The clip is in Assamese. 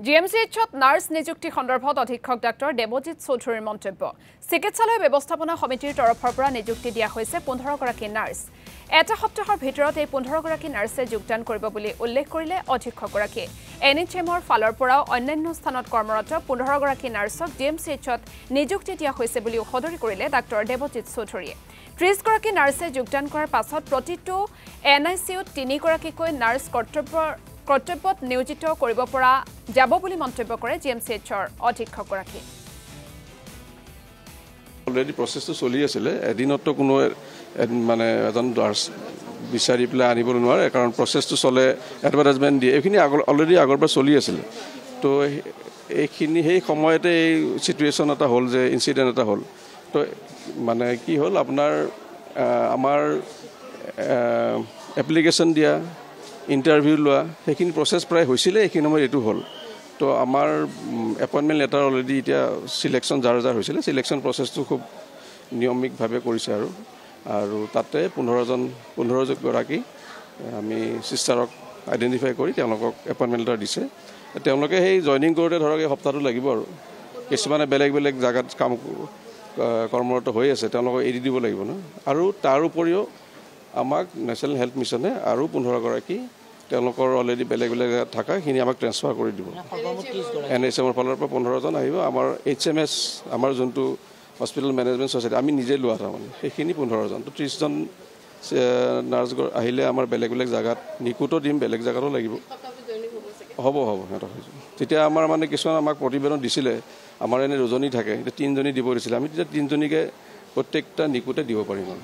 জিএমচিএইচত নাৰ্ছ নিযুক্তি সন্দৰ্ভত অধীক্ষক ডাক্তৰ দেৱজিৎ চৌধুৰীৰ মন্তব্য চিকিৎসালয় ব্যৱস্থাপনা সমিতিৰ তৰফৰ পৰা নিযুক্তি দিয়া হৈছে 15 গৰাকী নাৰ্ছ এটা সপ্তাহৰ ভিতৰত এই 15 গৰাকী নাৰ্ছে যোগদান কৰিব বুলি উল্লেখ কৰিলে অধীক্ষকগৰাকীয়ে এনএইচএমৰ ফালৰ পৰা অন্যান্য স্থানত কৰ্মৰত 15 গৰাকী নাৰ্ছক জিএমচিএইচত নিযুক্তি দিয়া হৈছে বুলি সদৰি কৰিলে ডাক্তৰ দেৱজিৎ চৌধুৰীয়ে 30 গৰাকী নাৰ্ছে যোগদান কৰাৰ পাছত প্ৰতিটো এনআইচিউত 3 গৰাকীকৈ নাৰ্ছ কৰ্তব্যত নিয়োজিত কৰিব পৰা যাব বুলি মন্তব্য কৰে জিএমচিএইচৰ অধীক্ষকগৰাকী অলৰেডি প্ৰচেছটো চলি আছিলে এদিনতো কোনো মানে এজন নাৰ্ছ বিচাৰি পেলাই আনিব নোৱাৰে কাৰণ প্ৰচেছটো চলে এডভাৰটাইজমেণ্ট দিয়ে এইখিনি অলৰেডি আগৰ পৰা চলি আছিলে তো এইখিনি সেই সময়তে এই চিটুৱেশ্যন এটা হ'ল যে ইনচিডেণ্ট এটা হ'ল তো মানে কি হ'ল আপোনাৰ আমাৰ এপ্লিকেশ্যন দিয়া ইণ্টাৰভিউ লোৱা সেইখিনি প্ৰচেছ প্ৰায় হৈছিলে এইখিনি সময়ত এইটো হ'ল তো আমাৰ এপইণ্টমেণ্ট লেটাৰ অলৰেডি এতিয়া চিলেকশ্যন যাৰ হৈছিলে চিলেকশ্যন প্ৰচেছটো খুব নিয়মিতভাৱে কৰিছে আৰু তাতে 15 গৰাকী আমি চিষ্টাৰক আইডেণ্টিফাই কৰি তেওঁলোকক এপইণ্টমেণ্ট লেটাৰ দিছে তেওঁলোকে সেই জইনিং কৰোঁতে ধৰক এই সপ্তাহটো লাগিব আৰু কিছুমানে বেলেগ বেলেগ জেগাত কৰ্মৰত হৈ আছে তেওঁলোকক এৰি দিব লাগিব ন আৰু তাৰ উপৰিও আমাক নেশ্যনেল হেল্থ মিছনে আৰু 15 গৰাকী তেওঁলোকৰ অলৰেডি বেলেগ বেলেগ জেগাত থাকাখিনি আমাক ট্ৰেন্সফাৰ কৰি দিব এনএইচএমৰ ফালৰ পৰা 15 জন আহিব আমাৰ এইচএমএছ আমাৰ যোনটো হস্পিটেল মেনেজমেণ্ট ছ'চাইটি আমি নিজে লোৱা তাৰমানে সেইখিনি 15 জন তো 30 জন নাৰ্ছ আহিলে আমাৰ বেলেগ বেলেগ জেগাত নিকুতো দিম বেলেগ জেগাতো লাগিব হ'ব সিহঁতক হৈ যাব তেতিয়া আমাৰ মানে কিছুমান আমাক প্ৰতিবেদন দিছিলে আমাৰ এনে দুজনী থাকে এতিয়া 3জনী দিব দিছিলে আমি তেতিয়া 3জনীকে প্ৰত্যেকটা নিকুতে দিব পাৰিম আৰু